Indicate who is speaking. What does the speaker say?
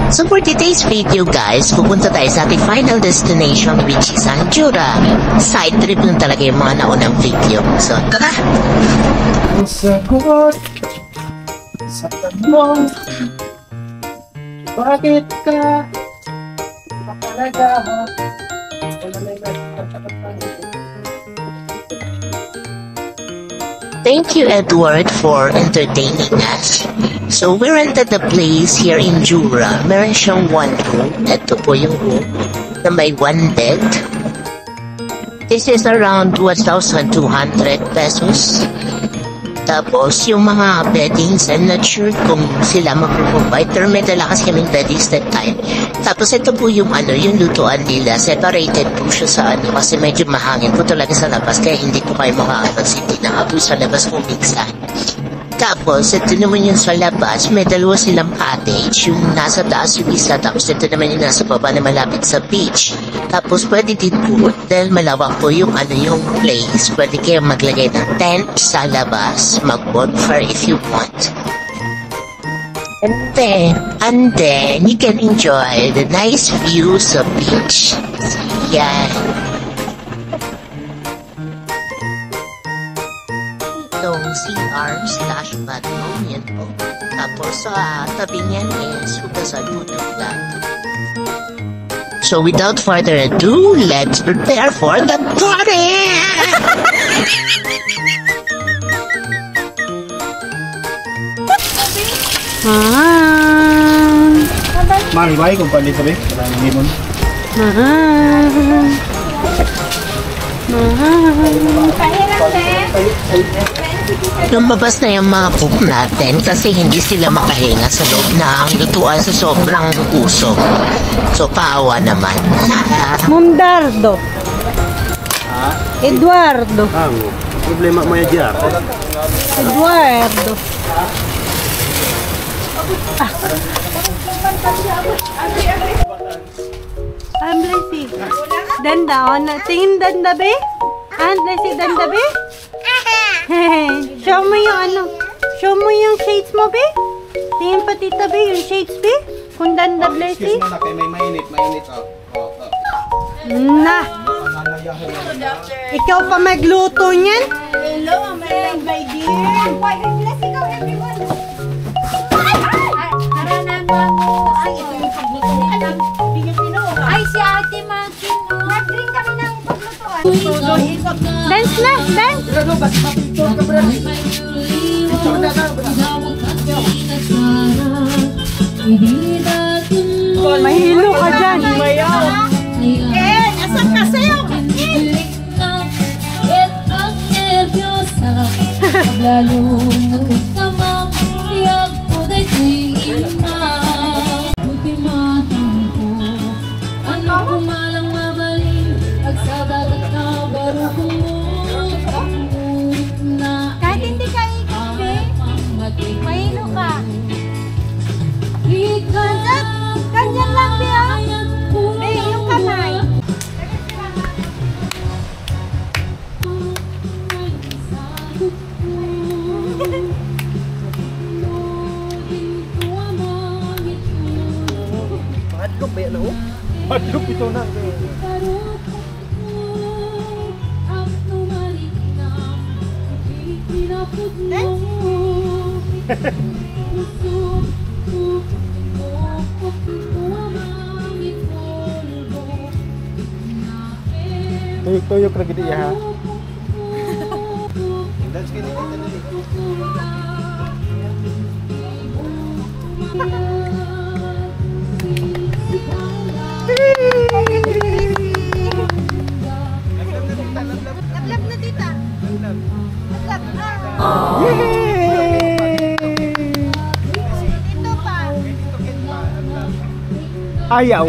Speaker 1: So for today's video guys, pupunta tayo sa ating final destination which is Anjura. Side trip lang talaga yung mga naunang video. So tara!
Speaker 2: Ang sagot sa tanong, bakit ka mapalagahan?
Speaker 1: Thank you Edward for entertaining us. So we rented the place here in Jura. Meron siyang one room. Ito po yung room na may one bed. This is around 1,200 pesos. Tapos, yung mga beddings, I'm not sure kung sila mag-provide. Pero may dala kasi kaming beddings that time. Tapos, ito po yung yung lutuan nila. Separated po siya sa kasi medyo mahangin po talaga sa labas. Kaya hindi po kayo makakapag-city na nga po sa labas kumiksan. Tapos, ito naman yung sa labas, may dalawa silang cottage, yung nasa taas yung isa, tapos ito naman yung nasa baba na malapit sa beach. Tapos, pwede din po, dahil malawak po yung yung place, pwede kayong maglagay ng tent sa labas, mag-bonfire if you want. And then, you can enjoy the nice views of beach. Yan. Itong CR/bathroom yan po. Tapos sa tabi niyan is hugasan po ng plato. So without further ado, let's prepare for the party!
Speaker 2: Mari baik kung palit sabi, maraming limon.
Speaker 1: Lumabas na yung mga cook natin kasi hindi sila makahinga sa loob ng lutuan sa sobrang usok. So, paawa naman.
Speaker 3: Mundardo. Eduardo.
Speaker 2: Problema mo yan dyan.
Speaker 3: Eduardo. I'm Lacey. Danda, tingin danda be? Aunt Lacey, danda be? Show mo yung show mo yung shades mo be? Tingin pa tita be, yung shades be? Kung danda Lacey?
Speaker 2: Excuse mo na kay may mainit
Speaker 3: Na! Ikaw pa magluto niyan?
Speaker 4: Hello, my dear. Bless ikaw, everyone. Haranan mo ako. Ay, ito yung pagluto ni Alam. Ay, si Ate Makin. Nag-drink kami ng paglutoan.
Speaker 3: Dance na! Dance! Mahilo ka dyan.
Speaker 4: Eh, asan ka sa'yo?
Speaker 5: Lalo nagkamang tiyak ko da'y ina buti matang ko ano kumalang mabaling agsadat na baro kumulit na
Speaker 4: Kahit hindi ka ikot, be. Mahilo ka. Ganyan lang, be, ah. Be, yung kamay.
Speaker 2: Madlok ba yan na Madlok ito na. Tuyok-tuyok lagi dia ha. Dance kini kita dali.
Speaker 4: Lablab na, tita. Lablab.
Speaker 2: Ayaw.